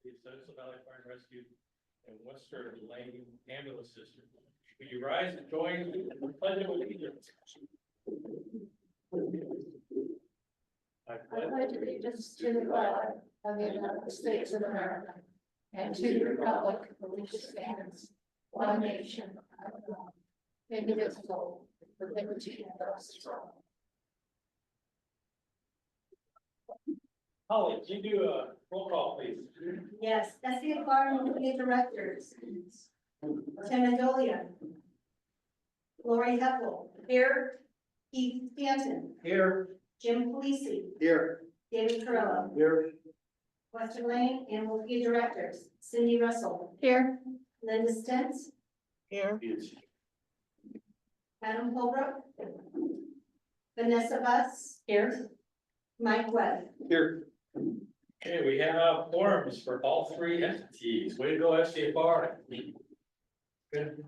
the Central Valley Fire and Rescue and Western Lane Ambulance System. Will you rise and join in the pledge of allegiance? I I pledge allegiance to the flag of the United States of America and to the republic for which it stands, one nation, under God, indivisible, with liberty and justice for all. Holly, can you do a roll call, please? Yes, that's the environmental directors. Tim Adolia. Lori Heppel. Here. Keith Stanton. Here. Jim Polisi. Here. David Carrillo. Here. Western Lane and WLFEA directors. Cindy Russell. Here. Linda Stentz. Here. Adam Holbrook. Vanessa Buss. Here. Mike Webb. Here. Okay, we have forms for all three entities. Way to go, SCFR. Good.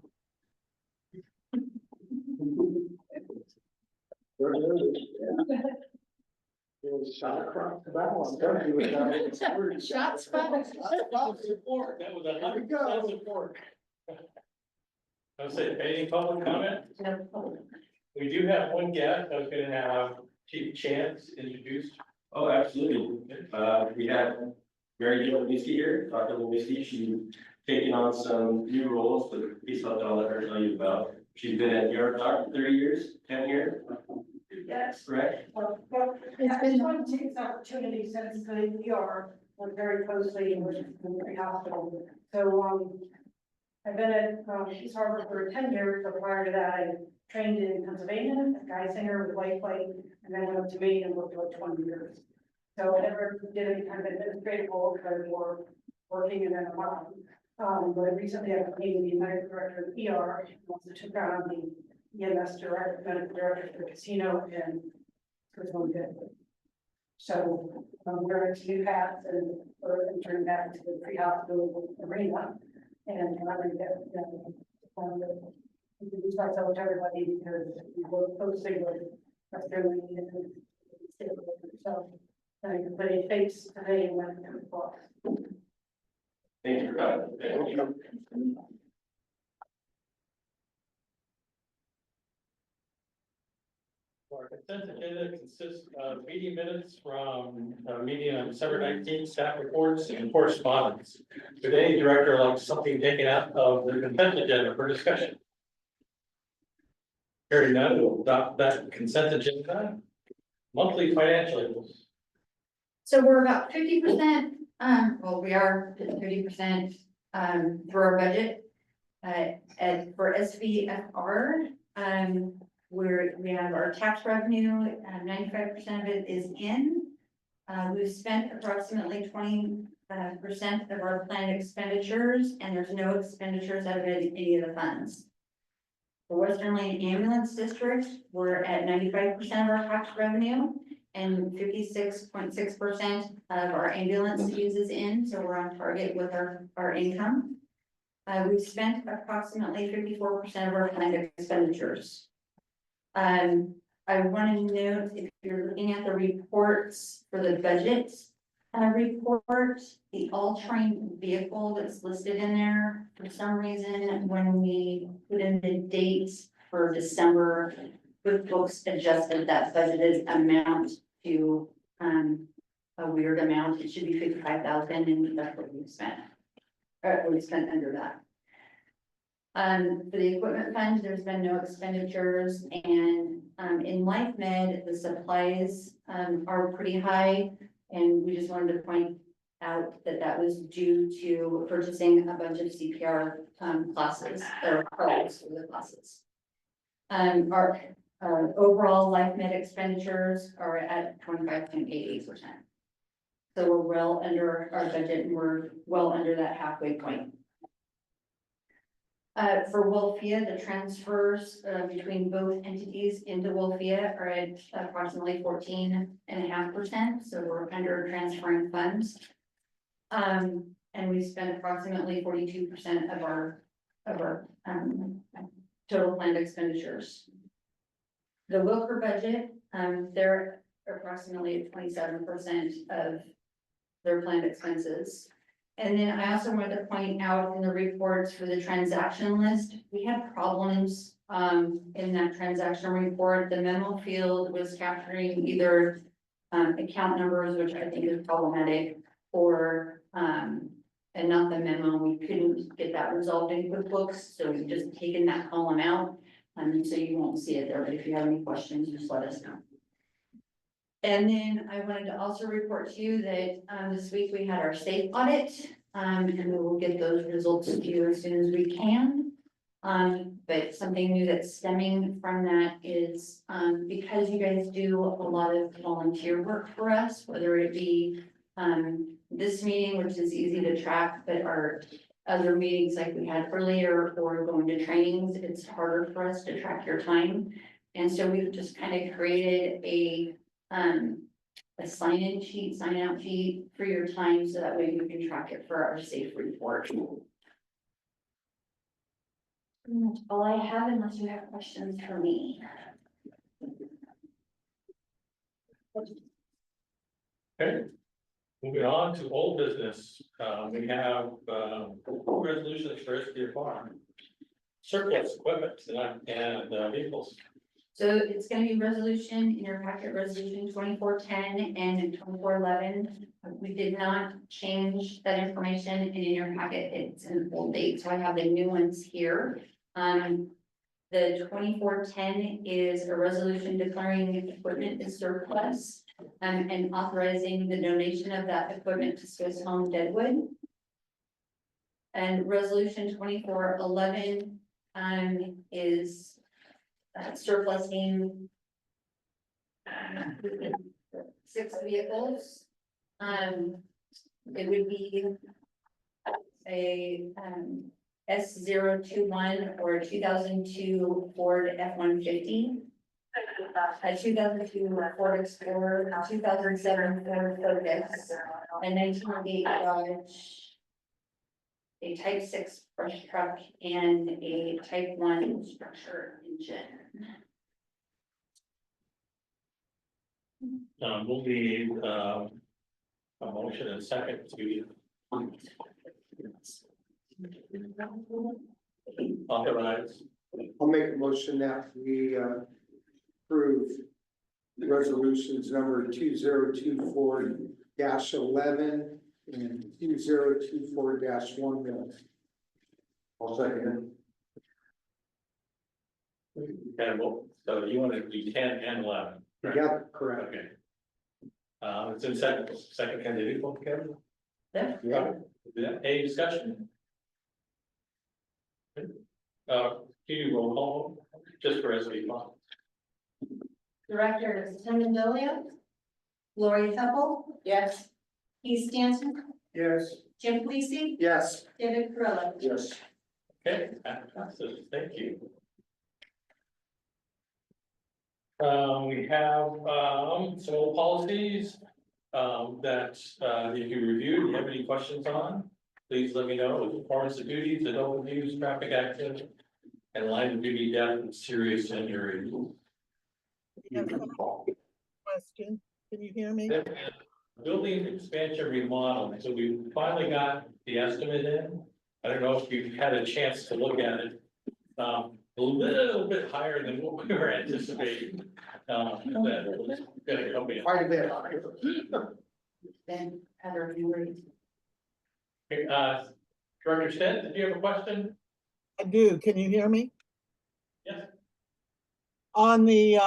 Shot across the bow. Don't do it. Shots fired. Support, that was There we go. 100% support. I was saying, any public comment? We do have one guest. I was gonna have Chief Chance introduced. Oh, absolutely. We had Mary Jo Lewinsky here, Dr. Lewinsky. She's taking on some new roles, but please let her tell you about. She's been at ER Doc for 30 years, 10 years. Yes. Correct? It's been one to take this opportunity since the ER worked very closely with the hospital. So, I've been at, East Harbor for 10 years, but prior to that, I trained in Pennsylvania, a guy singer with White Flight, and then went up to Maine and worked for 20 years. So I never did any kind of administrative role because I was more working and then a mom. But recently I became the medical director of the ER, and also took on the EMS director, medical director for the casino, and it was going good. So, we're into new paths and we're entering back to the pre-hospital arena. And I'm going to get, introduce myself to everybody because we work closely with Western Lane and so I can put a face today when it comes across. Thank you for coming. Our consent agenda consists of meeting minutes from meeting on December 19th, staff reports and correspondence. Would any director like something taken out of the consent agenda for discussion? Hearing none, we'll adopt that consent agenda. Monthly financials. So we're about 50%, well, we are 50%, through our budget. And for SVFR, we have our tax revenue, 95% of it is in. We've spent approximately 20% of our planned expenditures, and there's no expenditures out of any of the funds. For Western Lane Ambulance District, we're at 95% of our tax revenue and 56.6% of our ambulance uses in, so we're on target with our income. We've spent approximately 54% of our planned expenditures. I want to note, if you're looking at the reports for the budget report, the all-terrain vehicle that's listed in there, for some reason, when we put in the dates for December, QuickBooks adjusted that budgeted amount to a weird amount. It should be 55,000, and that's what we spent. Or we spent under that. For the equipment fund, there's been no expenditures, and in Life Med, the supplies are pretty high, and we just wanted to point out that that was due to purchasing a bunch of CPR classes or products for the classes. Our overall Life Med expenditures are at 25.88%. So we're well under our budget, and we're well under that halfway point. For WLFEA, the transfers between both entities into WLFEA are at approximately 14.5%, so we're under transferring funds. And we spent approximately 42% of our total planned expenditures. The Wilker budget, they're approximately at 27% of their planned expenses. And then I also wanted to point out in the reports for the transaction list, we had problems in that transaction report. The memo field was capturing either account numbers, which I think is problematic, or and not the memo. We couldn't get that resolved in QuickBooks, so we've just taken that column out. So you won't see it there, but if you have any questions, just let us know. And then I wanted to also report to you that this week we had our state audit, and we will get those results to you as soon as we can. But something new that's stemming from that is because you guys do a lot of volunteer work for us, whether it be this meeting, which is easy to track, but our other meetings like we had earlier, or going to trainings, it's harder for us to track your time. And so we've just kind of created a sign-in sheet, sign-out sheet for your time, so that way you can track it for our safe report. That's all I have, unless you have questions for me. Okay. Moving on to old business, we have, resolutions for SBA farm. Surplus equipment and vehicles. So it's gonna be resolution in your packet, resolution 2410 and 2411. We did not change that information, and in your packet, it's an old date, so I have the new ones here. The 2410 is a resolution declaring equipment as surplus, and authorizing the donation of that equipment to Swiss Home Deadwood. And resolution 2411 is surplusing 6 vehicles. It would be a S021 or a 2002 Ford F-150, a 2002 Ford Explorer, a 2007 Ford Focus, a 1988 Dodge, a Type 6 brush truck, and a Type 1 structure engine. We'll need, a motion and second to authorize. I'll make a motion that we approve resolutions number 2024-11 and 2024-1. I'll second Okay, well, so you want to do 10 and 11? it. Yeah, correct. Okay. It's in second candidate, Kevin? Yeah. Yeah, any discussion? Can you roll call just for SB one? Directors Tim Mendolia, Gloria Temple. Yes. Keith Stanton, Yes. Jim Cleese, Yes. David Carrillo. Yes. Okay, that passes. Thank you. We have, some old policies, that, if you review, do you have any questions on? Please let me know. Performance of duties, adult abuse, traffic accident, and line of duty death and serious injury. Question, can you hear me? Building expansion remodel, so we finally got the estimate in. I don't know if you've had a chance to look at it. A little bit higher than what we were anticipating. That was gonna come in. Quite a bit. Then Heather, you ready? Okay, Director Stent, did you have a question? I do, can you hear me? Yes. On the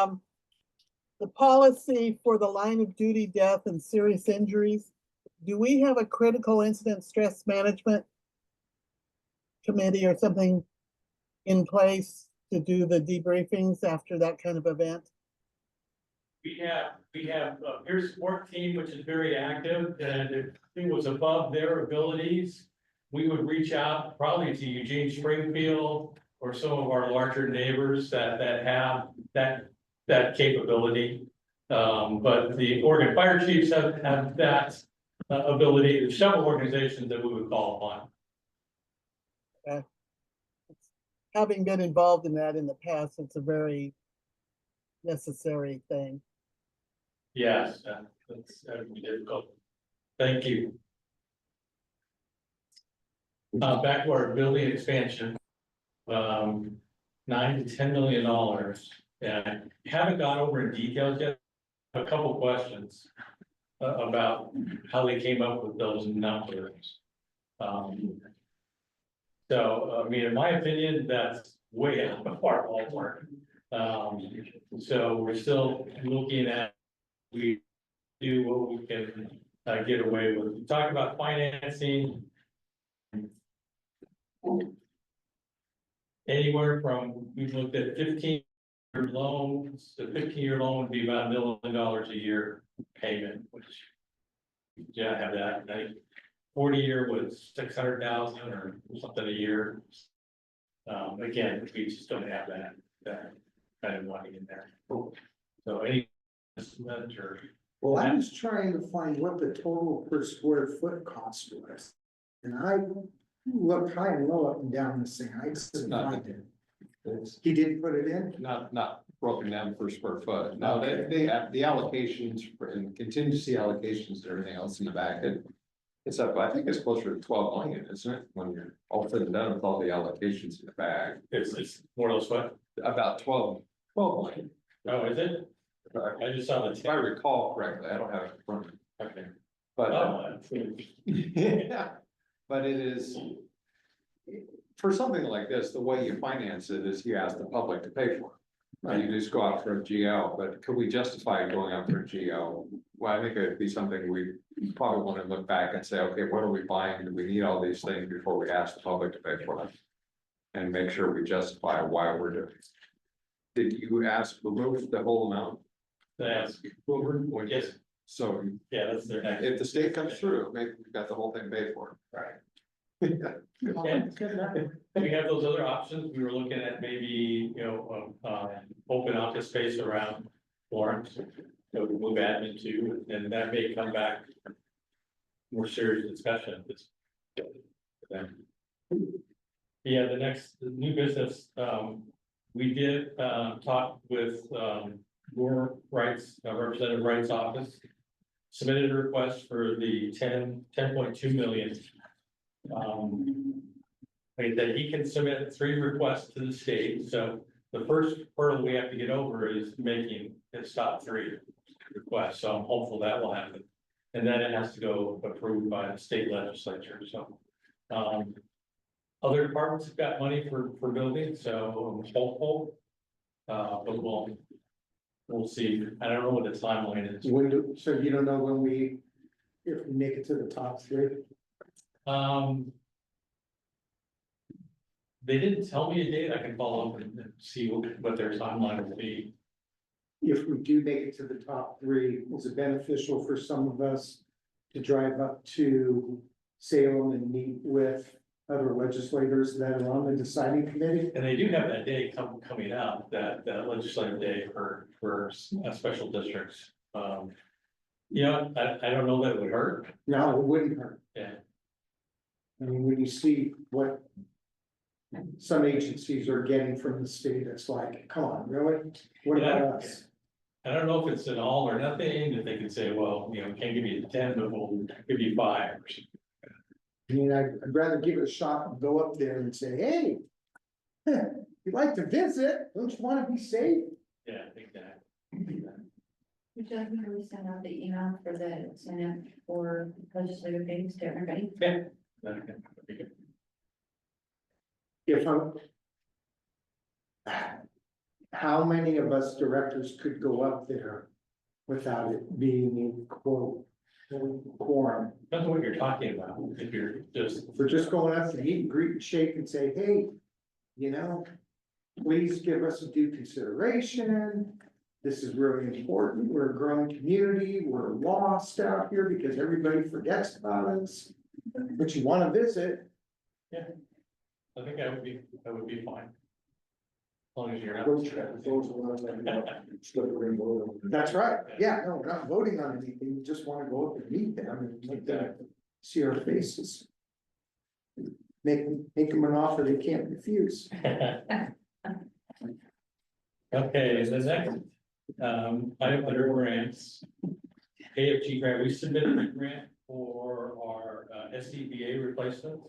policy for the line of duty death and serious injuries, do we have a critical incident stress management committee or something in place to do the debriefings after that kind of event? We have a peer support team, which is very active, and if it was above their abilities, we would reach out probably to Eugene Springfield or some of our larger neighbors that have that capability. But the Oregon fire chiefs have that ability. There's several organizations that we would call upon. Having been involved in that in the past, it's a very necessary thing. Yes, that's difficult. Thank you. Back to our building expansion. $9 to $10 million. And haven't gone over in details yet. A couple questions about how they came up with those numbers. So, I mean, in my opinion, that's way out of our ballpark. So we're still looking at, we do what we can get away with. We talk about financing. Anywhere from, we've looked at 15-year loans, the 15-year loan would be about $1 million a year payment, which. Yeah, I have that, I think 40-year was 600,000 or something a year. Again, we just don't have that kind of money in there. So any estimate or, Well, I was trying to find what the total per square foot cost was. And I looked high and low up and down this thing, I just couldn't find it. He didn't put it in? Not broken down per square foot. No, they have the allocations and contingency allocations and everything else in the back. It's up, I think it's closer to 12 million, isn't it? When you're all said and done with all the allocations in the back, it's more or less what? about 12 million. Oh, is it? I just saw the. If I recall correctly, I don't have it in front of me, Okay. but Oh, yeah, but it is. For something like this, the way you finance it is you ask the public to pay for it. You just go out for a GO, but could we justify going out for a GO? Well, I think it'd be something we probably want to look back and say, okay, what are we buying? Do we need all these things before we ask the public to pay for them? And make sure we justify why we're doing it. Did you ask remove the whole amount? that's, Or yes, so yeah, that's their next. if the state comes through, maybe we've got the whole thing paid for. Right. Yeah. We have those other options. We were looking at maybe, open office space around Florence. That we move admin to, and that may come back. More serious discussion of this. Yeah, the new business, we did, talk with, your rights, Representative Wright's office. Submitted a request for the 10.2 million. Like that he can submit 3 requests to the state, so the first hurdle we have to get over is making his top 3 requests, so I'm hopeful that will happen. And then it has to go approved by the state legislature, so. Other departments have got money for building, so I'm hopeful. But we'll see, I don't know what the timeline is. So you don't know if we make it to the top 3? They didn't tell me a date. I can follow up and see what their timeline will be. If we do make it to the top 3, is it beneficial for some of us to drive up to Salem and meet with other legislators that are on the deciding committee? And they do have that day coming up, that legislative day for special districts. I don't know that it would hurt. No, it wouldn't hurt. Yeah. I mean, when you see what some agencies are getting from the state, it's like, come on, really? What about us? I don't know if it's an all or nothing, that they can say, well, can't give you 10, but we'll give you 5 or something. I mean, I'd rather give it a shot and go up there and say, hey, you'd like to visit, don't you want to be safe? Yeah, exactly. Would you like me to resend out the email for the Senate or legislative things to everybody? Yeah. Okay. If how many of us directors could go up there without it being a quote, quorum? That's what you're talking about, if you're just. If we're just going up to meet and greet and shake and say, hey, please give us a due consideration. This is really important. We're a growing community. We're lost out here because everybody forgets about us. But you want to visit. Yeah. I think that would be fine. As long as you're not. That's right. Yeah, no, we're not voting on anything. We just want to go up and meet them and let them see our faces. Make them an offer they can't refuse. Okay, the next, item under grants. AFG grant, we submitted a grant for our SCBA replacements.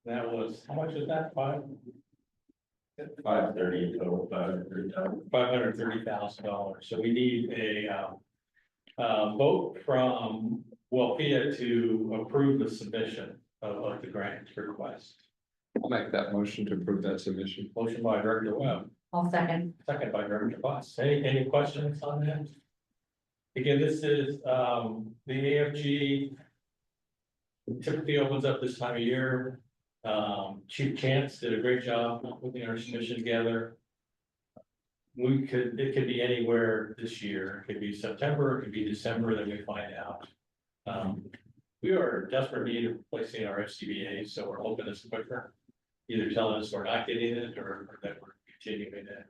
That was, how much was that, 530 total, 530,000. $530,000, so we need a, vote from WLFEA to approve the submission of the grant request. I'll make that motion to approve that submission. Motion by Director Webb, I'll second. second by Director Fox. Any questions on that? Again, this is, the AFG typically opens up this time of year. Chief Chance did a great job putting our submission together. It could be anywhere this year. It could be September, it could be December, then we find out. We are desperate need of placing our FCBA, so we're hoping it's quicker. Either telling us we're not getting it or that we're continuing it.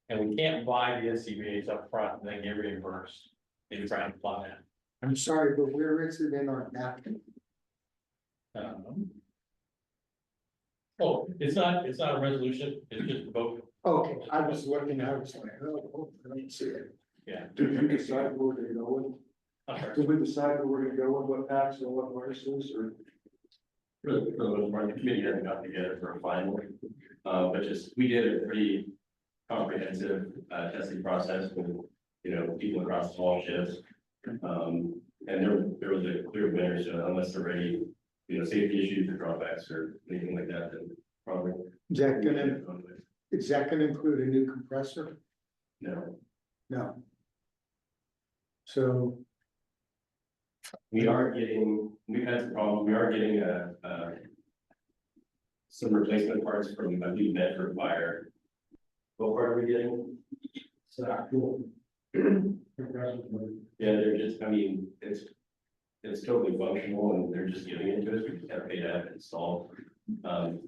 And we can't buy the SCBA's up front and then get reimbursed. Maybe try and apply that. I'm sorry, but where is it in our napkin? Oh, it's not a resolution, it's just a vote. Okay, I was looking, I was like, oh, I don't see it. Yeah. Did you decide where we're gonna go with? I'm sorry. Did we decide where we're gonna go with what packs and what viruses or? For the most part, the committee hasn't got together for a final, but just, we did a pretty comprehensive, testing process with, people across all shifts. And there was a clear winner, so unless there are any, safety issues or drawbacks or anything like that, then probably. Is that gonna include a new compressor? No, No. So, we've had some problems, we are getting some replacement parts from, I believe, Medford Fire. What part are we getting? Yeah, they're just, it's totally functional and they're just giving it to us, we just have to pay to have it installed.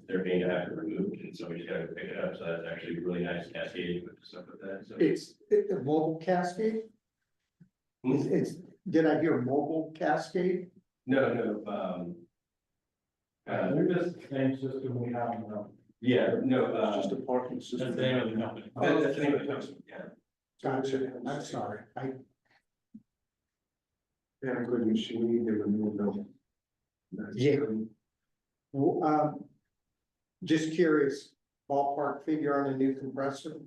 They're paying to have it removed, and so we just gotta pick it up, so that's actually really nice cascade with stuff like that, so. it's a mobile cascade? Did I hear mobile cascade? No, They're just the same system we have now. yeah, no, It's just a parking That's system. the name of the company. that's the name of the company, yeah. Gotcha, I'm sorry, And a good machine, give a new bill. Yeah. Just curious, ballpark figure on a new compressor?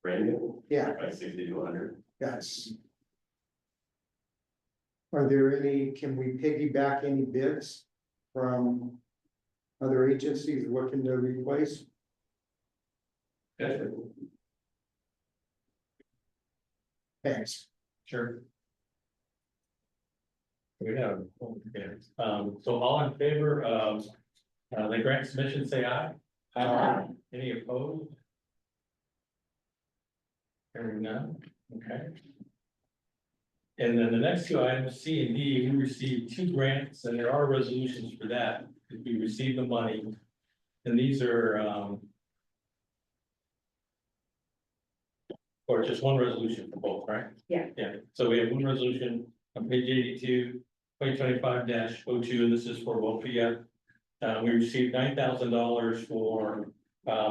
Brand new, Yeah, like 60 to 100. yes. Are there any, can we piggyback any bids from other agencies looking to replace? Gotcha. Thanks. Sure. We have, okay, so all in favor of, the grant submission, say aye. Aye. Any opposed? Hearing none, okay. And then the next two items, C and D, we received 2 grants, and there are resolutions for that, if we receive the money. And these are, or just one resolution for both, right? Yeah. Yeah, so we have one resolution on page 82, 2025-02, and this is for WLFEA. We received $9,000 for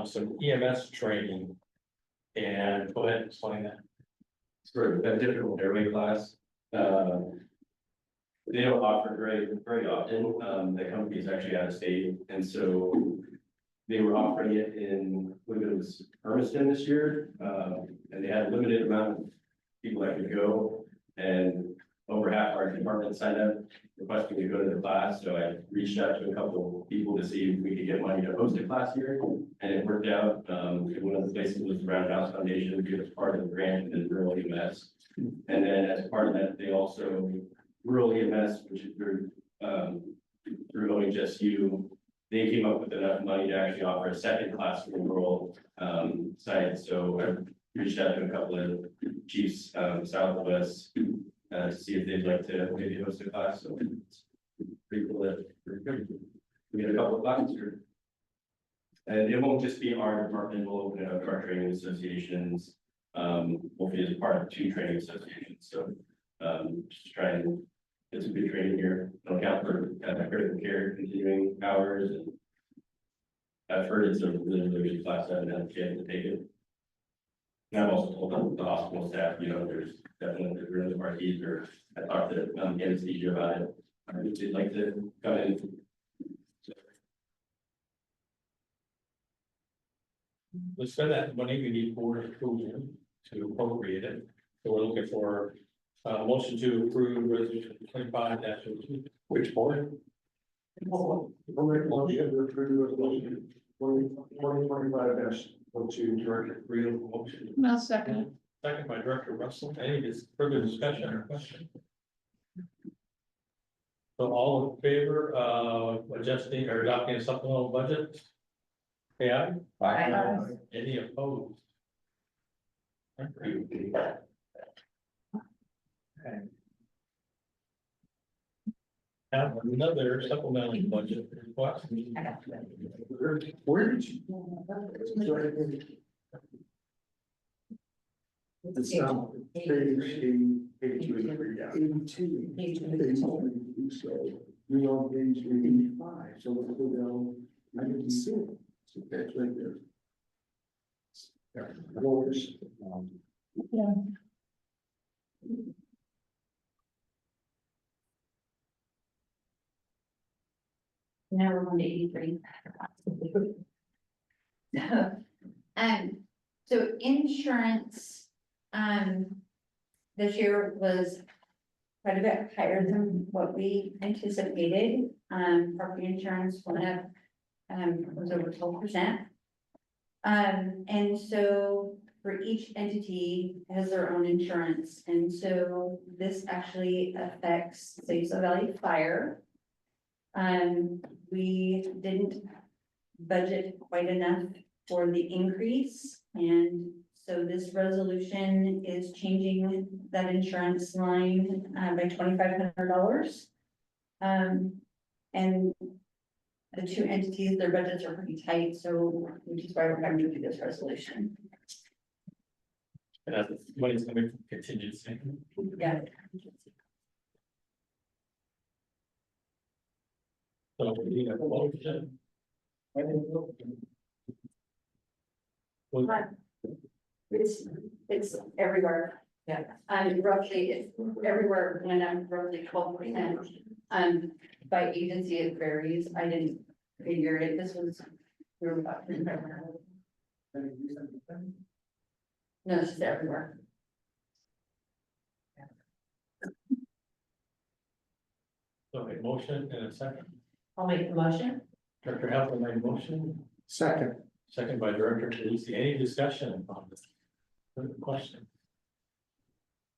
some EMS training. And go ahead and explain that. It's for a difficult airway class. They don't offer very often. The company is actually out of state, and so they were offering it in, I believe it was Hermiston this year. And they had a limited amount of people that could go, and over half our department signed up requesting to go to the class. So I reached out to a couple of people to see if we could get money to host a class here, and it worked out. One of the places was the Roundhouse Foundation, because it's part of the grant and rural EMS. And then as part of that, they also rural EMS, which is through OHSU, they came up with enough money to actually offer a second class for the rural site. So I reached out to a couple of chiefs south of us to see if they'd like to maybe host a class. So it's pretty cool that we get a couple of classes here. And it won't just be our department, we'll open it up to our training associations. We'll be as part of 2 training associations, so just try and get some good training here. Don't account for critical care continuing hours, and I've heard it's a really good class. I haven't had a chance to take it. And I've also told the hospital staff, there's definitely really marquees, or I talked to anesthesia about it. If they'd like to come in, let's spend that money, we need board approval to appropriate it. So we're looking for motion to approve resolution 25-02. Which board? I'll make a motion to approve resolution 2025 -02, Director. Real motion. No second. Second by Director Russell. Any further discussion or question? So all in favor of adjusting or adopting a supplemental budget? Say aye. Aye. Any opposed? Okay. Have another supplemental budget request. Where did you? It's page 82. So we on page 85, so let's go down 96. So that's right there. Doors. Now we're on to 83. So insurance, this year was quite a bit higher than what we anticipated. Property insurance went up, was over 12%. And so for each entity has their own insurance, and so this actually affects Cecil Valley Fire. We didn't budget quite enough for the increase, and so this resolution is changing that insurance line by $2,500. And the two entities, their budgets are pretty tight, so which is why we're having to do this resolution. And that's money's coming from contingency. Yeah. So we need a motion. Well, It's everywhere. Yeah. Roughly, it's everywhere, when I'm roughly 12%. By agency, it varies. I didn't figure it. This was, we were about. No, it's just everywhere. So a motion and a second. I'll make the motion. Director Halpern made a motion, Second. second by Director Talisi. Any discussion on this? Question.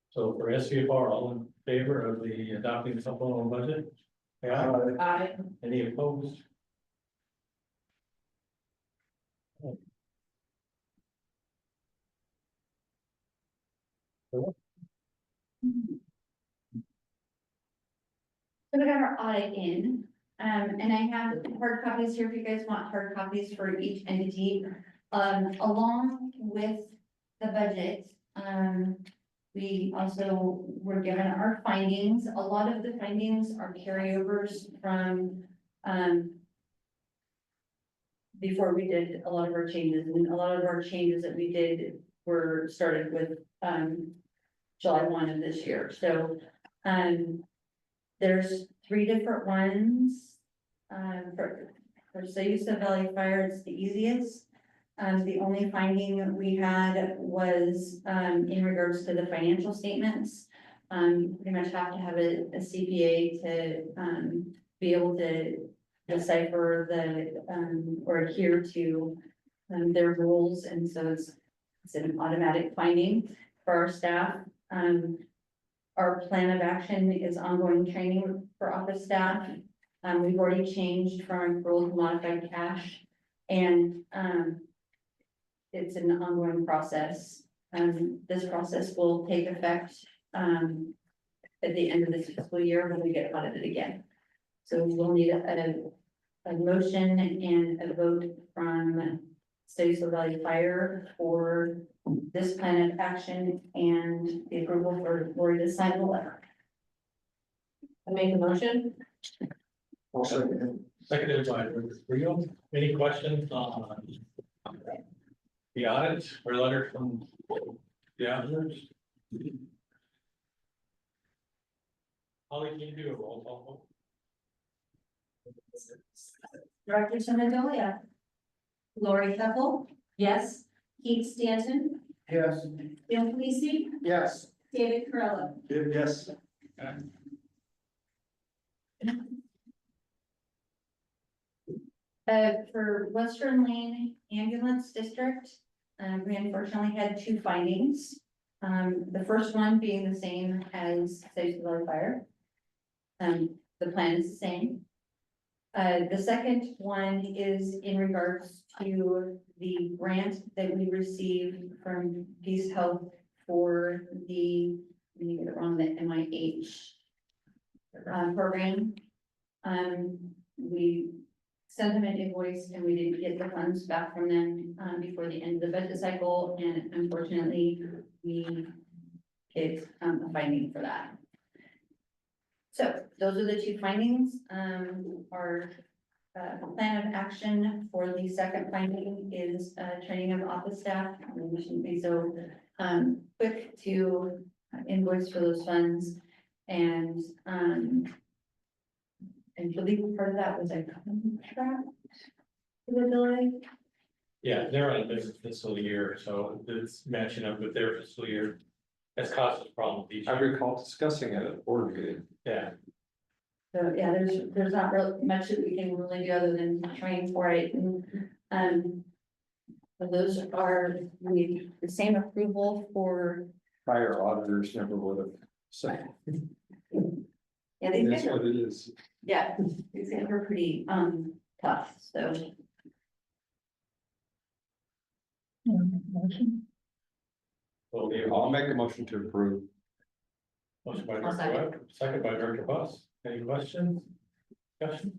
So for SVFR, all in favor of the adopting supplemental budget? Say aye. Aye. Any opposed? So we got our audit in, and I have hard copies here if you guys want hard copies for each entity. Along with the budget, we also were given our findings. A lot of the findings are carryovers from, before we did a lot of our changes, and a lot of our changes that we did were started with, July 1 of this year. So, there's 3 different ones. For Cayusa Valley Fire, it's the easiest. The only finding we had was, in regards to the financial statements. You pretty much have to have a CPA to, be able to decipher the, or adhere to, their rules, and so it's an automatic finding for our staff. Our plan of action is ongoing training for office staff. We've already changed from accrual to modified cash, and it's an ongoing process. This process will take effect at the end of this fiscal year when we get audited again. So we'll need a motion and a vote from Cecil Valley Fire for this plan of action and the approval for Lori to sign the letter. I make a motion. I'll second. Seconded by Director Rio. Any questions on the audit or letter from the auditors? Holly, can you do a roll call? Director Senadolia. Lori Keppel, yes. Keith Stanton, Yes. Jim Felice, Yes. David Carella. Yes. For Western Lane Ambulance District, we unfortunately had two findings. The first one being the same as Sageland Fire. The plan is the same. The second one is in regards to the grant that we received from Peace Health for the, let me get it wrong, the MIH program. We sent them an invoice and we didn't get the funds back from them, before the end of the budget cycle, and unfortunately, we get, a finding for that. So those are the two findings. Our plan of action for the second finding is training of office staff. We shouldn't be so quick to invoice for those funds. And I believe part of that was a contract for the delay. Yeah, they're on a business fiscal year, so it's matching up with their fiscal year. That's caused us problems each I year. recall discussing it at board meeting. Yeah, So yeah, there's not real much that we can really do other than train for it. And so those are the same approval for, Prior auditors never would have said. yeah, these That's guys are, what it is. yeah, these guys are pretty tough, so. will be I'll make a motion to approve. motion by I'll Director second. Webb, second by Director Bus. Any questions? Discussion?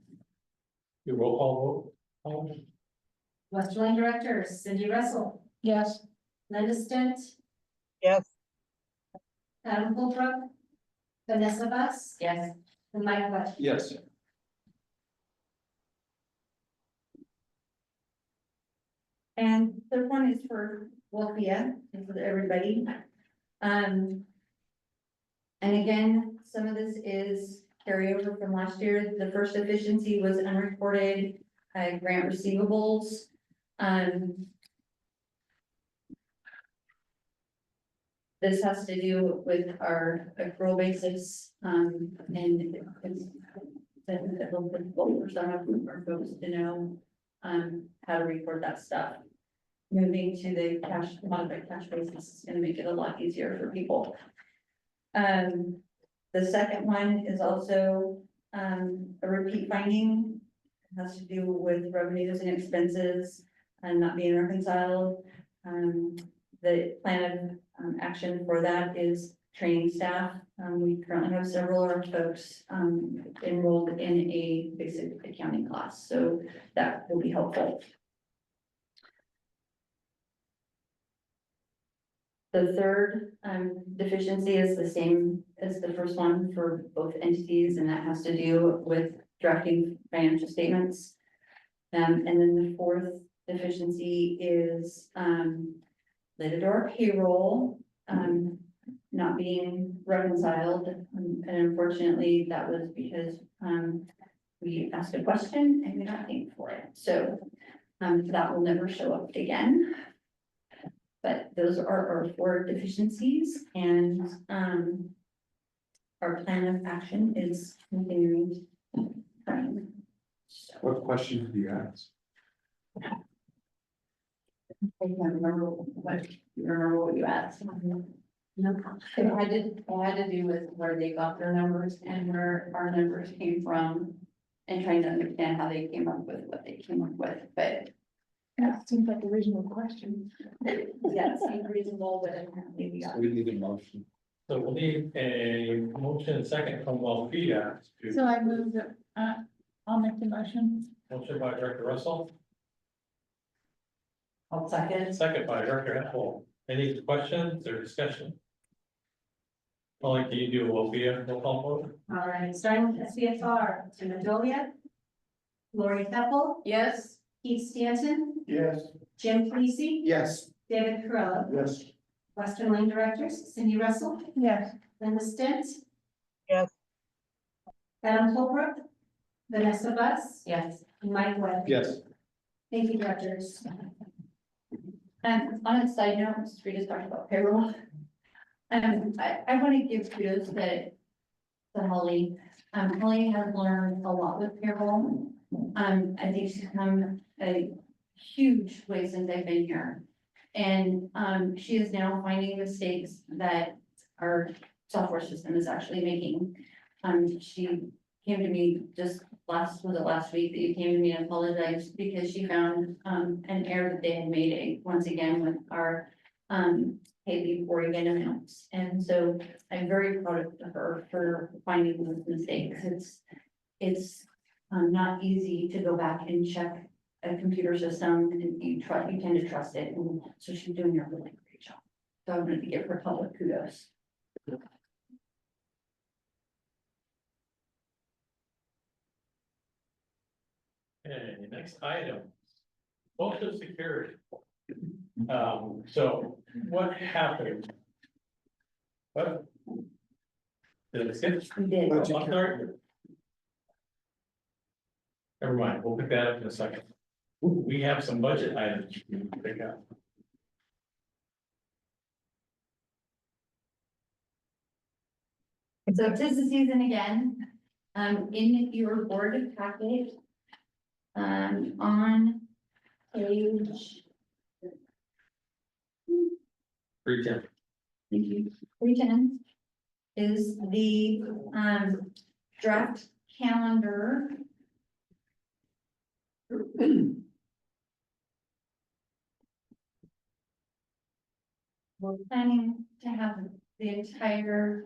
Your roll call vote. Western Director Cindy Russell. Yes. Linda Stint, Yes. Adam Holbrook, Vanessa Bus, Yes. and Mike Webb. Yes. And third one is for WLFEA, and for everybody. And again, some of this is carryover from last year. The first deficiency was unreported grant receivables. This has to do with our accrual basis, and it's difficult for some of our folks to know how to report that stuff. Moving to the modified cash basis is gonna make it a lot easier for people. The second one is also a repeat finding. It has to do with revenues and expenses and not being reconciled. The plan of action for that is training staff. We currently have several of our folks enrolled in a basic accounting class, so that will be helpful. The third deficiency is the same as the first one for both entities, and that has to do with drafting financial statements. And then the fourth deficiency is related to our payroll not being reconciled. And unfortunately, that was because we asked a question and we got paid for it. So that will never show up again. But those are our four deficiencies, and our plan of action is continuing. So, What questions do you ask? I can't remember what you asked. No, it had to do with where they got their numbers and where our numbers came from, and trying to understand how they came up with what they came up with, but. That seems like a reasonable question. Yeah, it seemed reasonable, but apparently we got. We need a motion. So we'll need a motion and second from WLFEA. So I moved, I'll make the motion. Motion by Director Russell, I'll second. second by Director Hempel. Any questions or discussion? Only can you do a WLFEA roll call vote? All right, starting with SBFR, Tim Adolia, Lori Keppel, Yes. Keith Stanton, Yes. Jim Felice, Yes. David Carella, Yes. Western Lane Directors, Cindy Russell. Yes. Linda Stint. Yes. Adam Holbrook, Vanessa Bus, Yes. and Mike Webb. Yes. Thank you, directors. On a side note, since we just talked about payroll. I want to give kudos to Holly. Holly has learned a lot with payroll. I think she's come a huge way since I've been here. And, she is now finding mistakes that our software system is actually making. She came to me was it last week that you came to me and apologized because she found, an error that they had made once again with our, pay before event amounts. And so I'm very proud of her for finding those mistakes. It's not easy to go back and check a computer system and you tend to trust it. And so she's doing a really great job. So I'm going to give her public kudos. Okay, next item. Social security. So what happened? What? Did it skip? We did. Oh, I'm sorry. Never mind, we'll pick that up in a second. We have some budget items we need to pick up. So 'tis the season again, in your board packet. On page. 310. Thank you. 310 is the, draft calendar. We're planning to have the entire,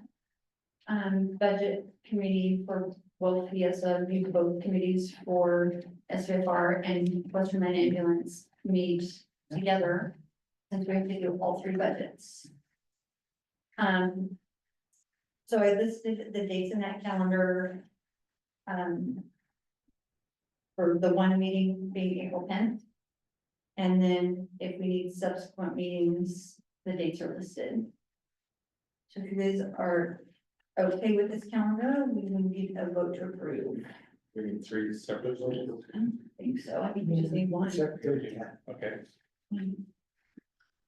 budget committee for WLFEA, so both committees for SFR and Western Line Ambulance meet together. Since we have to do all three budgets. So I listed the dates in that calendar. For the one meeting being April 10th. And then if we need subsequent meetings, the dates are listed. So if you guys are okay with this calendar, we will need a vote to approve. We need 3 separate votes. I think so. I think we just need one. Okay.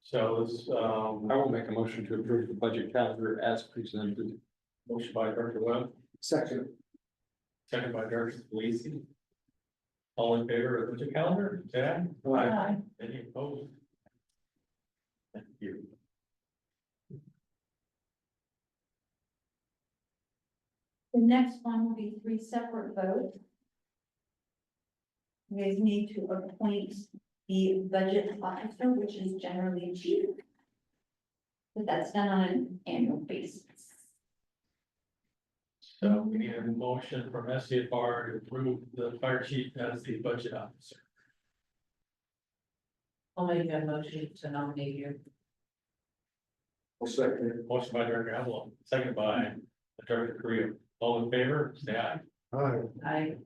So this, I will make a motion to approve the budget calendar as presented. motion by Director Webb, Second. second by Director Lacy. All in favor of the budget calendar, say aye. Any opposed? Thank you. The next one will be 3 separate votes. You guys need to appoint the budget officer, which is generally chief. But that's done on an annual basis. So we need a motion from SCFR to approve the fire chief as the budget officer. I'll make a motion to nominate you. Second. Motion by Director Evelyn, second by Director Korea. All in favor, say aye. I,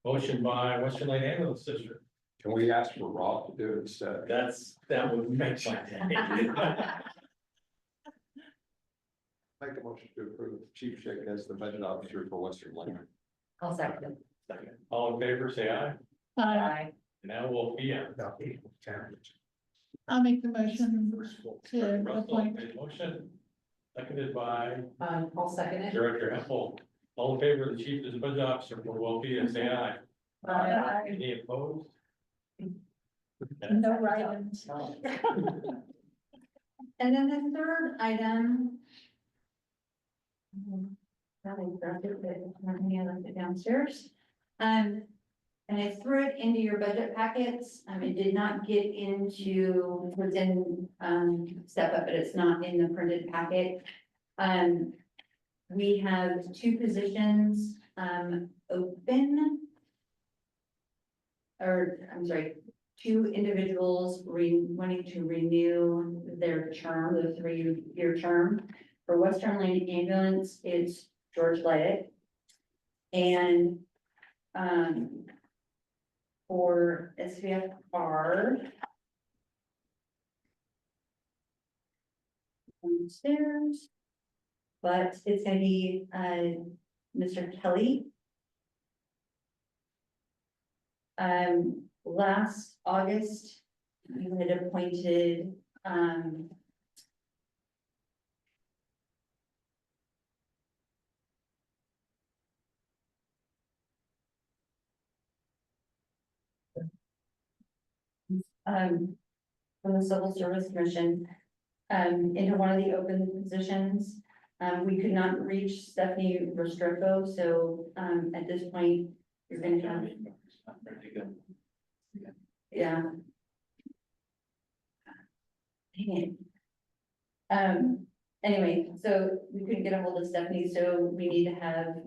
Motion by Western Lane Ambulance District. Can we ask for Rob to do it instead? That would make my day. Make a motion to approve Chief Schick as the budget officer for Western Lane. I'll second. Second. All in favor, say aye. I, Now we'll be on. I'll make the motion to Russell appoint. made a motion, seconded by I'll second it. Director Heffel. All in favor of the chief as budget officer for WLFEA, say aye. Aye. Any opposed? No write-ins. And then the third item. Probably grabbed it, but let me left it downstairs. And I threw it into your budget packets. It did not get into, was in, step up, but it's not in the printed packet. We have 2 positions, open. Or, I'm sorry, 2 individuals wanting to renew their term, the 3-year term. For Western Lane Ambulance, it's George Lydick. And, for SVFR. Downstairs. But it's gonna be, Mr. Kelly. Last August, you had appointed, from the Civil Service Commission, into one of the open positions. We could not reach Stephanie Restrepo, so, at this point, you're gonna have, yeah. Dang it. Anyway, so we couldn't get a hold of Stephanie, so we need to have,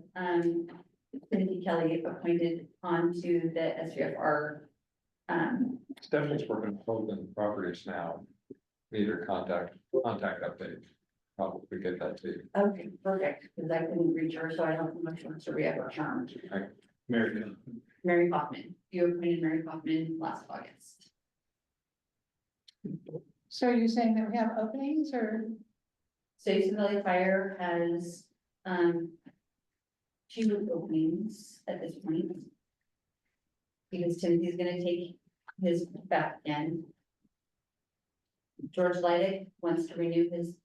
Timothy Kelly appointed onto the SVFR. Stephanie's working on Hogan properties now. Need her contact update. Probably get that to you. Okay, perfect, because I couldn't reach her, so I don't know if she wants to re-up her term. Mary. Mary Hoffman, you appointed Mary Hoffman last August. So you're saying that we have openings or? So Houston Valley Fire has, 2 openings at this point. Because Timothy's gonna take his back again. George Leidick wants to renew his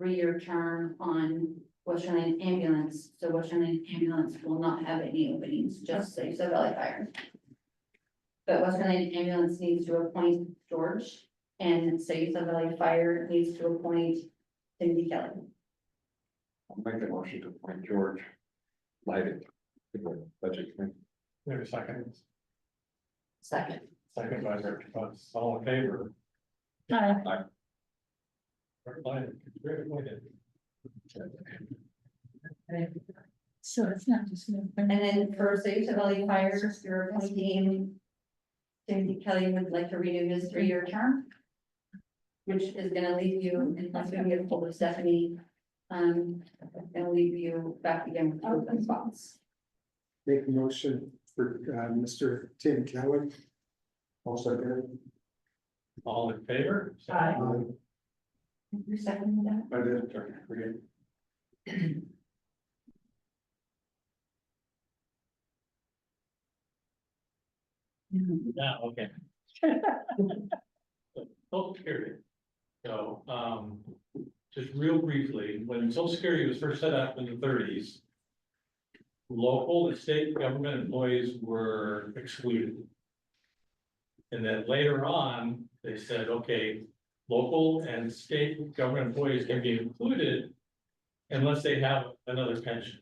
3-year term on Western Land Ambulance, so Western Land Ambulance will not have any openings, just Houston Valley Fire. But Western Land Ambulance needs to appoint George, and Houston Valley Fire needs to appoint Timothy Kelly. I'll make a motion to appoint George Lighting. to the budget committee. Wait a second. Second. Second by Director Fox, all in favor? Aye. Very appointed. So it's not just. And then for Houston Valley Fire, you're appointing Timothy Kelly would like to renew his 3-year term, which is gonna leave you, unless we can get a hold of Stephanie, gonna leave you back again with 2 open spots. Make a motion for, Mr. Tim Kelly. Also there. All in favor? Aye. You're seconding that? I did. Forget. Yeah, okay. Social Security. So, just real briefly, when Social Security was first set up in the 30s, local and state government employees were excluded. And then later on, they said, okay, local and state government employees can be included unless they have another pension.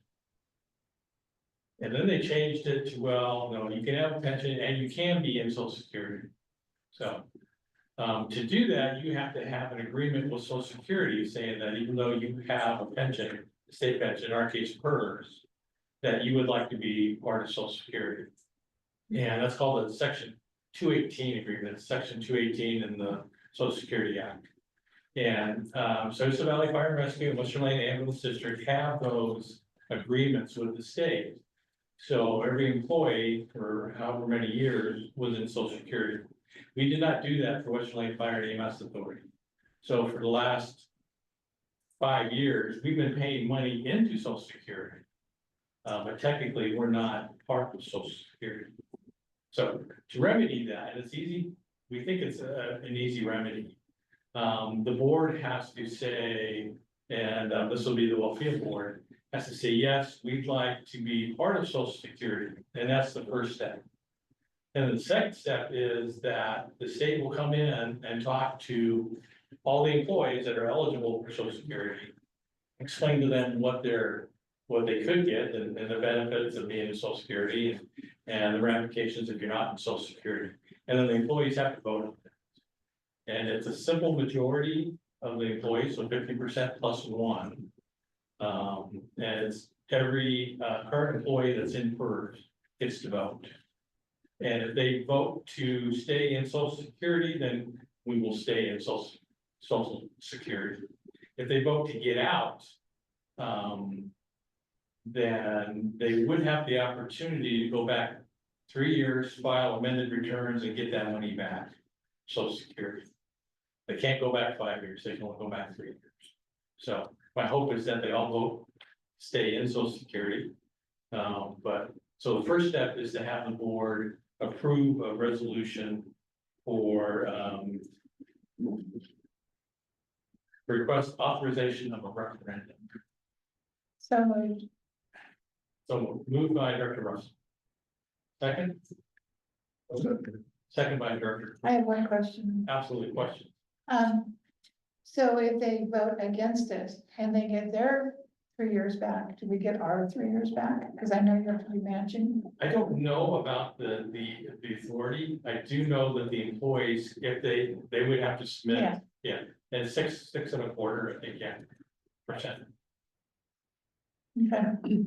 And then they changed it to, well, no, you can have a pension and you can be in Social Security. So, to do that, you have to have an agreement with Social Security saying that even though you have a pension, state pension, in our case PERS, that you would like to be part of Social Security. And that's called a Section 218 agreement, Section 218 in the Social Security Act. And so Houston Valley Fire and Rescue and Western Lane Ambulance District have those agreements with the state. So every employee for however many years was in Social Security. We did not do that for Western Lane Fire and EMS Authority. So for the last 5 years, we've been paying money into Social Security. But technically, we're not part of Social Security. So to remedy that, it's easy. We think it's an easy remedy. The board has to say, and this will be the WLFEA board, has to say, yes, we'd like to be part of Social Security, and that's the first step. And the second step is that the state will come in and talk to all the employees that are eligible for Social Security, explain to them what they could get and the benefits of being in Social Security and the ramifications if you're not in Social Security. And then the employees have to vote on that. And it's a simple majority of the employees, so 50% plus 1. And it's every current employee that's in PERS gets to vote. And if they vote to stay in Social Security, then we will stay in Social Security. If they vote to get out, then they would have the opportunity to go back 3 years, file amended returns and get that money back, Social Security. They can't go back 5 years, they can only go back 3 years. So my hope is that they all vote, stay in Social Security. So the first step is to have the board approve a resolution for, request authorization of a referendum. So moved. So moved by Director Russell. Second? Second by Director. I have one question. Absolutely question. So if they vote against it and they get their 3 years back, do we get our 3 years back? Because I know you have to be matching. I don't know about the authority. I do know that the employees, if they would have to submit, and six and a quarter, I think, yeah, %. Okay.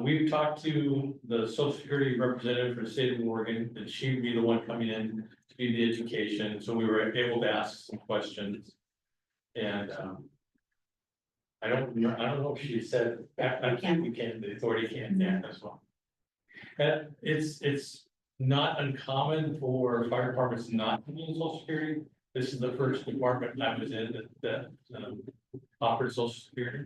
We've talked to the Social Security representative for the state of Oregon, and she would be the one coming in to do the education, so we were able to ask some questions. And, I don't know if she said, I think we can, the authority can, yeah, as well. And it's not uncommon for fire departments not to use Social Security. This is the first department I was in that offered Social Security.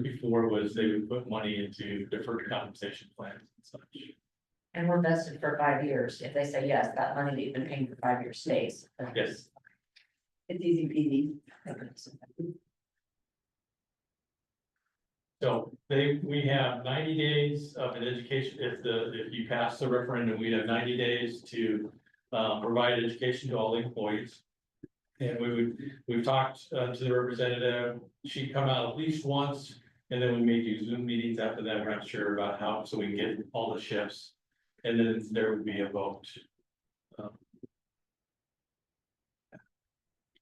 Before was they would put money into deferred compensation plans and such. And we're vested for 5 years. If they say yes, that money that you've been paying for 5 years stays. Yes, It's easy peasy. so we have 90 days of an education, if you pass the referendum, we'd have 90 days to provide education to all the employees. And we've talked to the representative, she'd come out at least once, and then we may do Zoom meetings after that, we're not sure about how, so we can get all the shifts. And then there would be a vote.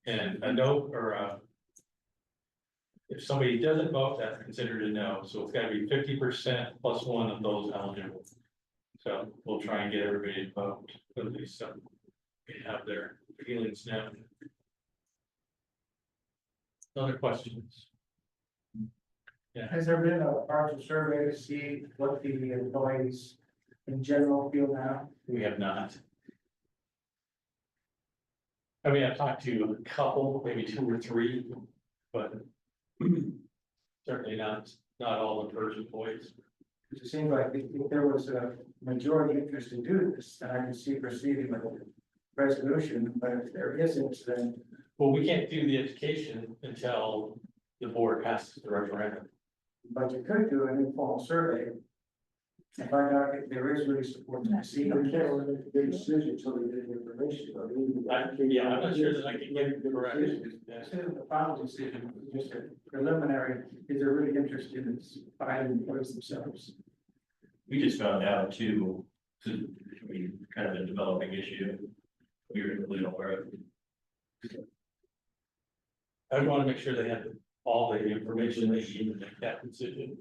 And a no, or if somebody doesn't vote, that's considered a no, so it's gotta be 50% plus one of those eligible. So we'll try and get everybody to vote, at least some, they have their feelings now. Other questions? Yeah, Has there been a partial survey to see what the employees in general feel now? we have not. I mean, I've talked to a couple, maybe 2 or 3, but certainly not all the first employees. It seems like if there was a majority interest in doing this, then I can see proceeding with a resolution, but if there isn't, then Well, we can't do the education until the board passes the referendum. but you could do an informal survey. And find out if there is really support to proceed. We can't really make a big decision until we get the information. Yeah, I'm not sure that I can give you the correct. Yeah. Instead of the final decision, just a preliminary, is there really interest in this by the employees themselves? We just found out too, I mean, kind of a developing issue. We were completely aware of. I want to make sure they have all the information they need to make that decision.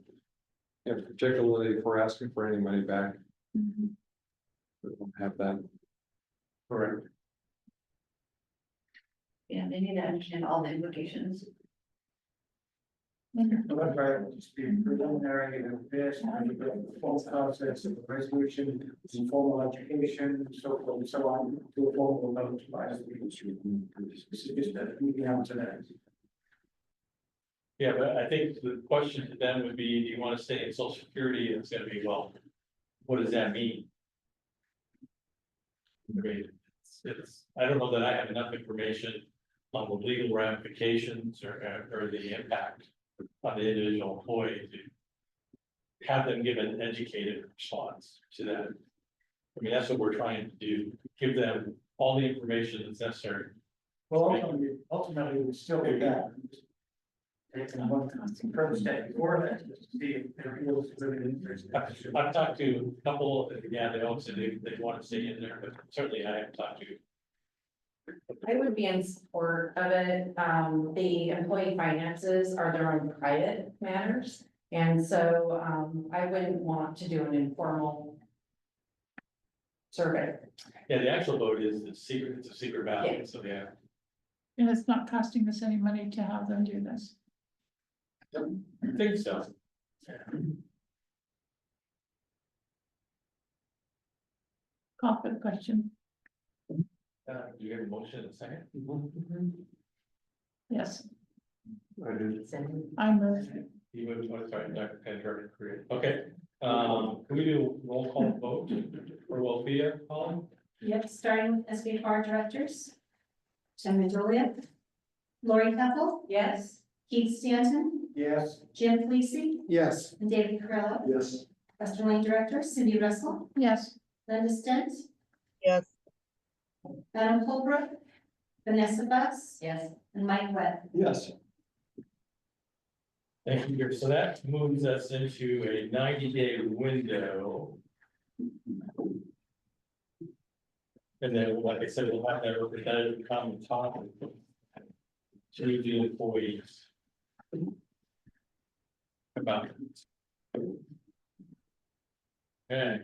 And particularly if we're asking for any money back. We don't have that. Correct. Yeah, they need to understand all the implications. So that's right, it'll just be preliminary and this, and you go through the full process of the resolution, some formal education, so forth and so on, to a formal vote by the industry. This is just a moving on to that. Yeah, but I think the question to them would be, do you want to stay in Social Security? And it's gonna be, well, what does that mean? I mean, I don't know that I have enough information on the legal ramifications or the impact on the individual employee to have them give an educated response to that. I mean, that's what we're trying to do, give them all the information that's necessary. Well, ultimately, we still do that. Taking one first step before that, just to see if there is really interest. I've talked to a couple, yeah, they all said they want to stay in there, but certainly I have talked to. I would be in support of it. The employee finances are their own private matters. And so, I wouldn't want to do an informal survey. Yeah, the actual vote is the secret, it's a secret ballot, so yeah. And it's not costing us any money to have them do this. I think so. Call for the question. You have a motion in a second? Yes, I do. I move. You would, sorry, Dr. Kendrick, great. Okay, can we do a roll call vote for WLFEA, Colin? Yep, starting with SBFR directors. Jenna Julia. Lori Keppel. Yes. Keith Stanton. Yes. Jim Fleece. Yes. And David Carrillo. Yes. Western Lane Director Cindy Russell. Yes. Linda Stent. Yes, Adam Holbrook. Vanessa Bus. Yes. And Mike Webb. Yes. Thank you. So that moves us into a 90-day window. And then, like I said, we'll have that representative come and talk to the employees about it. Okay.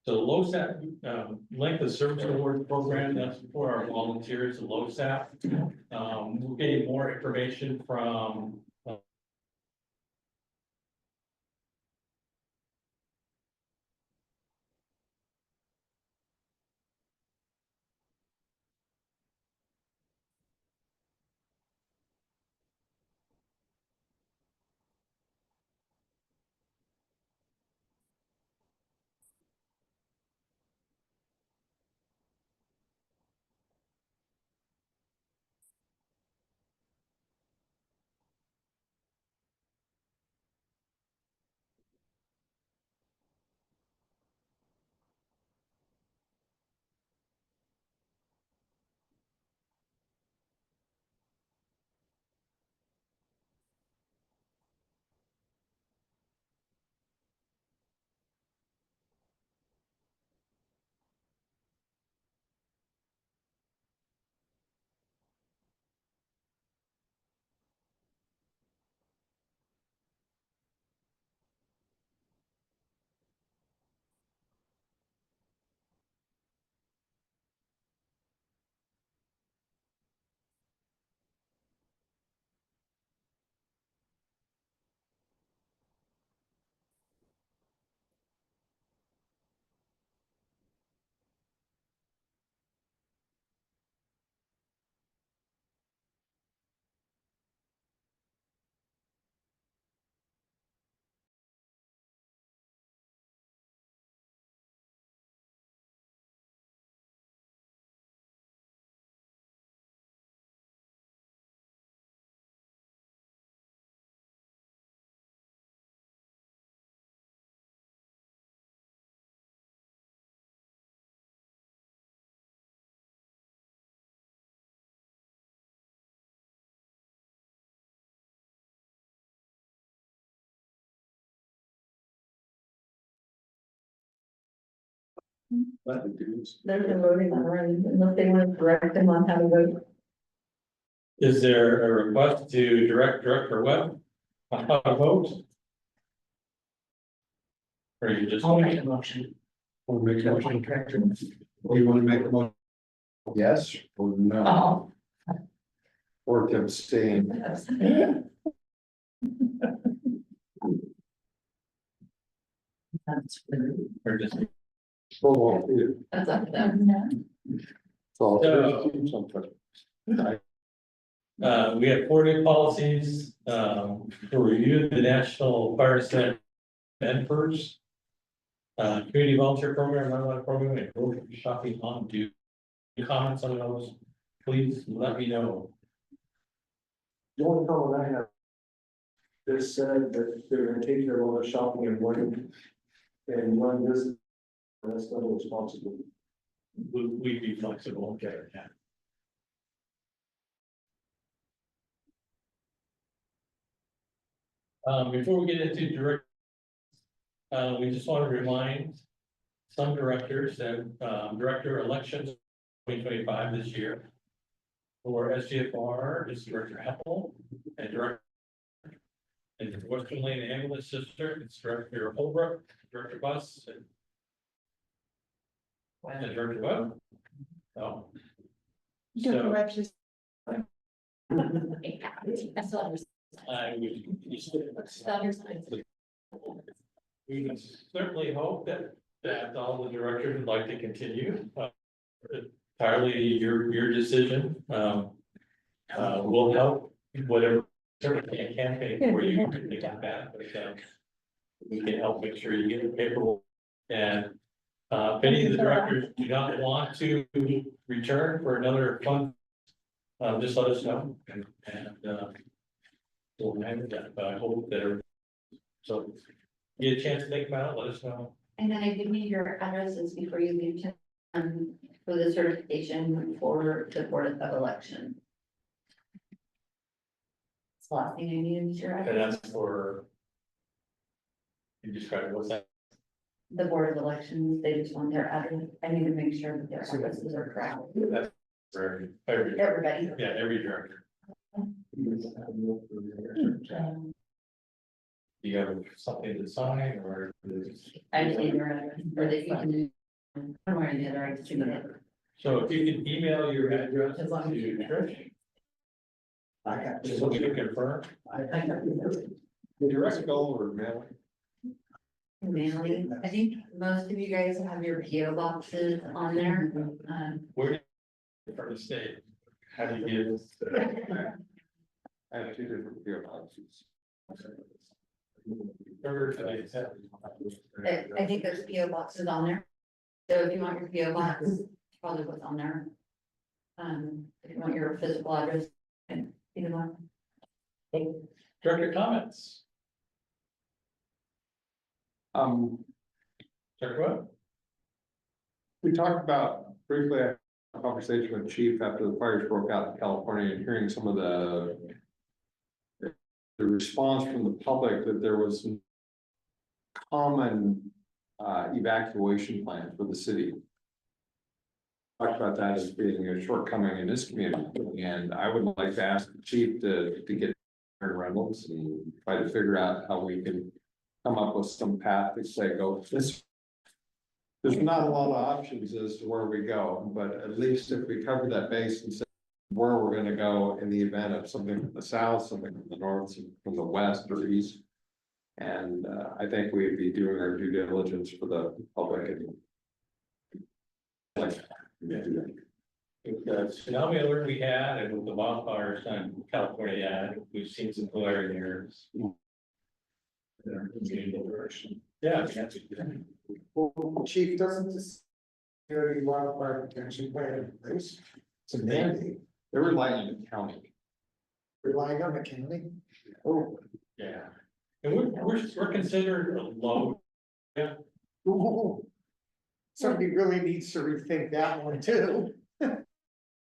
So LoSAP, length of service award program, that's for our volunteers, LoSAP. We're getting more information from They're voting on it, unless they want to direct them on how to vote. is there a request to direct Director Webb on how to vote? Or you just? I'll make a motion. We'll make that one. Do you want to make a motion? Yes or no, Oh. or to abstain? That's rude. Or just, Hold on. That's up to them. So, So- we have 4 new policies, for review the National Fire Center members. Community volunteer program, online program, and grocery shopping on due. Any comments on those, please let me know. The only comment I have. This said that they're gonna take care of all the shopping in one visit. That's not responsible. We'd be flexible, okay, yeah. Before we get into direct. We just want to remind some directors that, director elections 2025 this year. For SGFR is Director Heppel and Director. And for Western Lane Ambulance District, it's Director Holbrook, Director Bus, and Director Webb. So. So That's all. I would. We would certainly hope that all the directors would like to continue. Entirely your decision. We'll help whatever campaign for you. We can help make sure you get the paperwork and If any of the directors do not want to return for another fund, just let us know and, we'll manage that, but I hope that, so get a chance to think about it, let us know. And then I do need your addresses before you leave to, for the certification for the Board of Election. It's the last thing I need is your And address, that's for. You described, what's that? the Board of Elections, they just want their address, I need to make sure that their addresses are correct. That's for every, Everybody. yeah, every director. Do you have something to sign or? I just need your address, or that you can, one way or the other, I just need it. So if you can email your address to As long as you- Trish, I got. just so we can confirm. Direct goal or mailing? Mailing, I think most of you guys have your PO boxes on there, Where, for the state, how do you get? I have two different PO boxes. I think there's PO boxes on there. So if you want your PO box, it's probably what's on there. If you want your physical address, and either one. Director comments, Director what? We talked about briefly, a conversation with Chief after the fires broke out in California and hearing some of the response from the public that there was some common evacuation plan for the city. Talked about that as being a shortcoming in this community, and I would like to ask the chief to get Reynolds and try to figure out how we can come up with some path to say, go this. There's not a lot of options as to where we go, but at least if we cover that base and say where we're gonna go in the event of something from the south, something from the north, something from the west or east. And I think we'd be doing our due diligence for the public and. With the tsunami alert we had and with the wildfires in California, we've seen some glaring areas. Yeah. Well, Chief, doesn't this security wildfire protection plan in place? It's a mandate, They're relying on the county. relying on the county. Oh, Yeah, and we're considered a low, ooh. Somebody really needs to rethink that one too.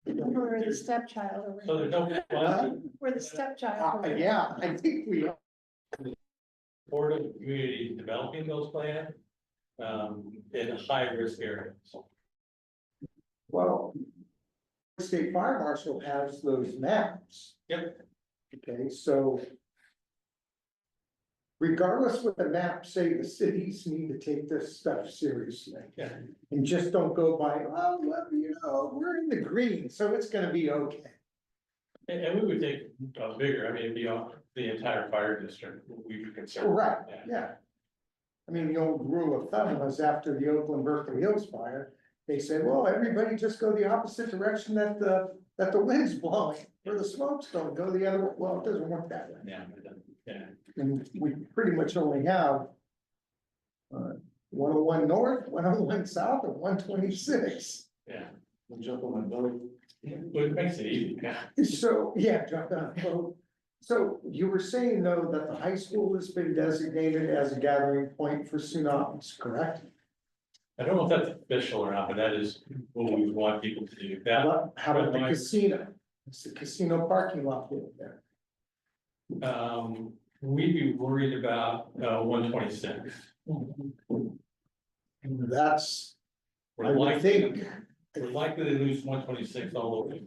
We're the stepchild. over so there's no. We're the stepchild. Yeah, I think we are. Board of Community developing those plans, in high risk areas. Well. State Fire Marshal has those maps. Yep. Okay, so. Regardless what the maps say, the cities need to take this stuff seriously. Yeah. And just don't go by, oh, well, you know, we're in the green, so it's gonna be okay. And we would take bigger, I mean, beyond the entire fire district, we would consider. Right, Yeah. yeah. I mean, the old rule of thumb was after the Oakland Berkeley Hills fire, they said, well, everybody just go the opposite direction that the wind's blowing, or the smokes don't go the other way. Well, it doesn't work that way. Yeah, yeah. And we pretty much only have 101 north, 101 south, and 126. Yeah, We'll jump on my boat. well, it makes it easy, yeah. So, yeah, jump on a boat. So you were saying though that the high school has been designated as a gathering point for tsunamis, correct? I don't know if that's official or not, but that is what we want people to do. That, How about the casino? It's the casino parking lot there. we'd be worried about 126. That's, I We're would likely, think, we're likely to lose 126 all over again.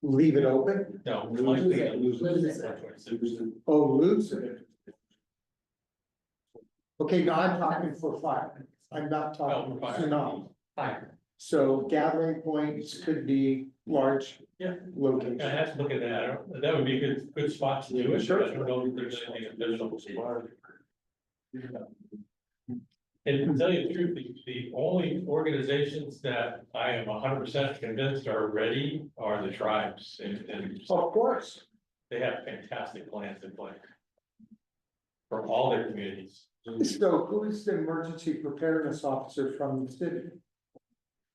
leave it open. No, we're likely to lose 126. Oh, lose it. Okay, now I'm talking for fire. I'm not talking Oh, fire. tsunami. Fire. So gathering points could be large. Yeah. Locations. I have to look at that. That would be a good spot to do it. Sure. I don't know if there's anything official. And to tell you the truth, the only organizations that I am 100% convinced are ready are the tribes, and Of course. they have fantastic plans in place. for all their communities. So who is the emergency preparedness officer from the city?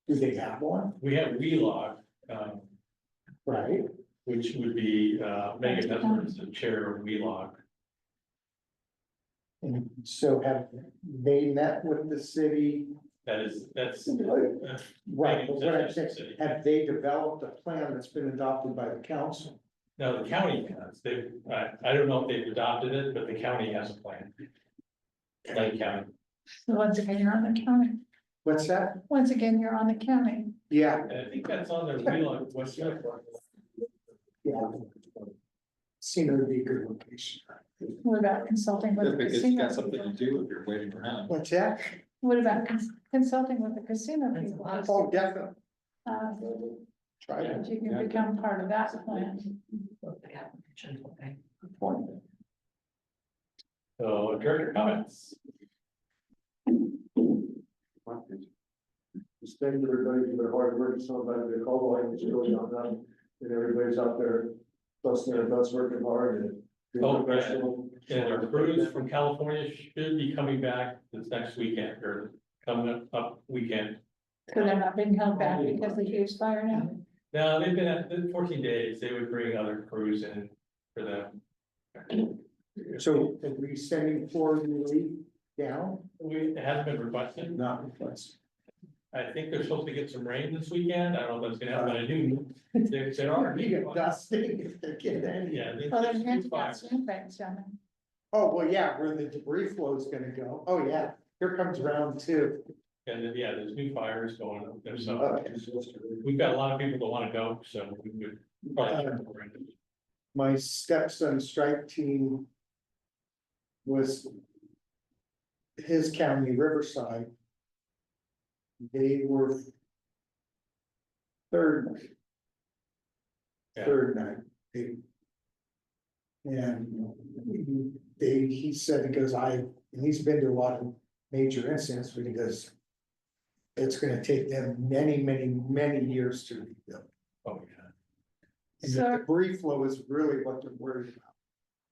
Do they have one? We have WLOG, Right, which would be, Megan Mesmer is the chair of WLOG. and so have they met with the city? That's. Right, but what I'm saying, have they developed a plan that's been adopted by the council? No, the county has, I don't know if they've adopted it, but the county has a plan. Lake County. Once again, you're on the county. What's that? Once again, you're on the county. Yeah, And I think that's on their WLOG website. yeah. Seemed to be a good location. What about consulting with If the it's casino? got something to people? do if you're waiting around. What's that? What about consulting with the casino people? Oh, definitely. Try That it. you can become part of that plan. Good point. So director comments. Just thank everybody for their hard work, sometimes they call like it's really not done, and everybody's out there busting their butts, working hard and. being Oh, yeah. professional. And our crews from California should be coming back this next weekend or coming up weekend. So they're not being held back because of the huge fire now? Now, they've been at 14 days, they would bring other crews in for them. So are we sending forward the lead down? It hasn't been requested. Not request. I think they're supposed to get some rain this weekend. I don't know if that's gonna happen. I do. There are. You get dusting if they get any. Yeah. Well, they're there's going to two got fires. sandbags down there. Oh, well, yeah, where the debris flow is gonna go. Oh, yeah, here comes round two. And then, yeah, there's new fires going up there, so Okay. we've got a lot of people that wanna go, so we would probably. My stepson's strike team was his county, Riverside. They were third night. Yeah. Third night. And he said, because and he's been to a lot of major incidents, but he goes, it's gonna take them many, many, many years to rebuild. Oh, yeah. And the So- debris flow is really what they're worried about.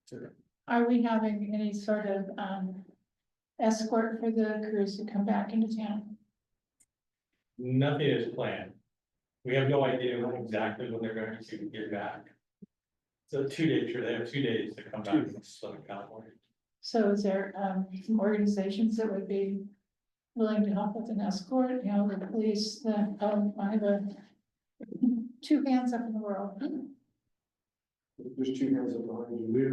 So, Are we having any sort of escort for the crews to come back into town? Nothing is planned. We have no idea exactly when they're going to get back. So 2 days, sure, they have 2 days to come back to Southern California. So is there some organizations that would be willing to help with an escort, you know, the police, I have 2 hands up in the world. There's two hands up behind you. We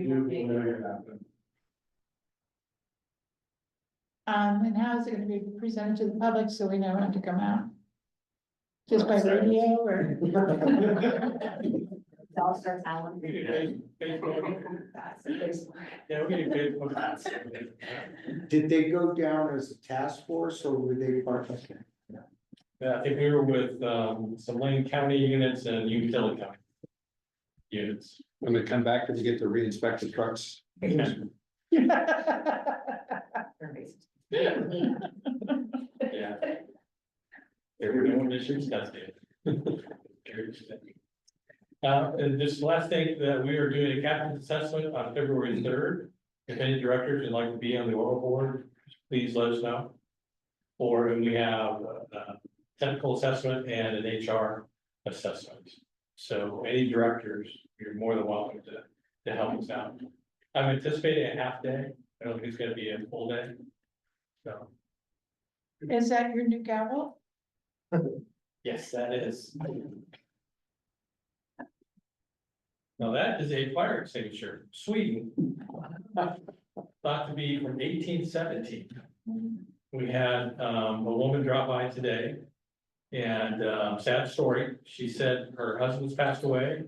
will make it happen. And how is it gonna be presented to the public so we know when to come out? Just by radio or? All starts out. We get a Yeah, we get a good. did they go down as a task force or were they part of it? Yeah, I think we were with some Lane County units and Utility County units. When they come back, did you get to re-inspect the trucks? Yeah. There were no issues, that's it. And this last thing, that we are doing a captain's assessment on February 3rd. If any directors would like to be on the oral board, please let us know. Or we have a technical assessment and an HR assessment. So any directors, you're more than welcome to help us out. I'm anticipating a half day. I don't think it's gonna be a full day. So, Is that your new gavel? yes, that is. Now that is a fire extinguisher, Sweden. Thought to be from 1817. We had a woman drop by today. And sad story, she said her husband's passed away.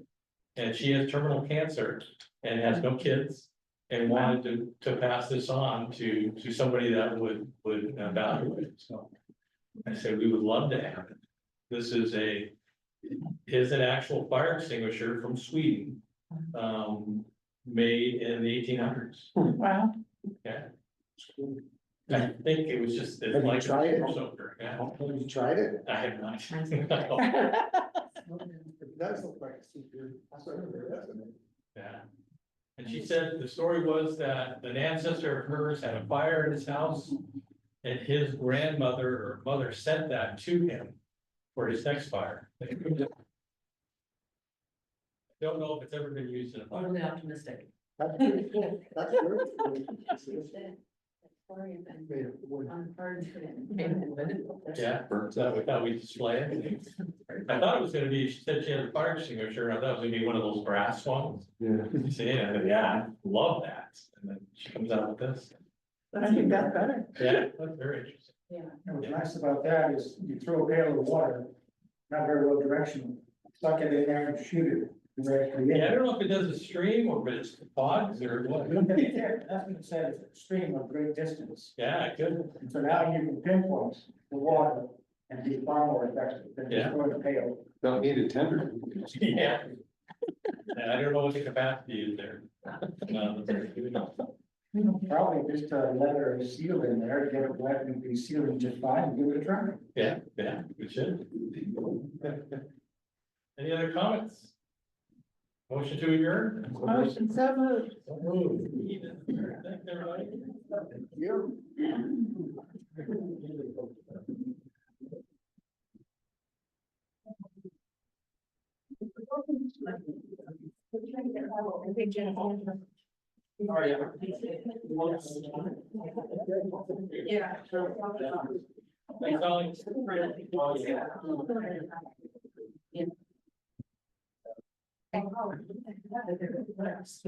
And she has terminal cancer and has no kids. And wanted to pass this on to somebody that would value it, so. I said, we would love to have it. This is an actual fire extinguisher from Sweden. Made in the 1800s, Wow. yeah. I think it was just. Have you tried it? Yeah, Have you tried it? I have not. It does look like a super. Doesn't it? Yeah. And she said the story was that an ancestor of hers had a fire in his house. And his grandmother or mother sent that to him for his next fire. I don't know if it's ever been used in a fire. Overly optimistic. That's pretty cool. That's very cool. Yeah, so we thought we'd display it. I thought it was gonna be, she said she had a fire extinguisher, and I thought it was gonna be one of those brass ones. Yeah. She said, yeah, I love that, and then she comes out with this. I think that's better. Yeah, that's very interesting. And what's nice about that is you throw a pail of water, not very well directional, suck it in there and shoot it directly in. Yeah, I don't know if it does a stream or if it's pods or what. That's what it said, it's a stream of great distance. Yeah, good. And so now you can pinpoint the water and be far more effective than Yeah. just throwing a pail. Don't need a tender. Yeah. And I don't know what the capacity is there. Probably just a leather seal in there, get it wet and be sealing just fine, and give it a try. Yeah, we should. Any other comments? Motion to adjourn? Motion so moved. So moved. Thanks, everybody. Oh, yeah. Yeah. Thanks, Alex.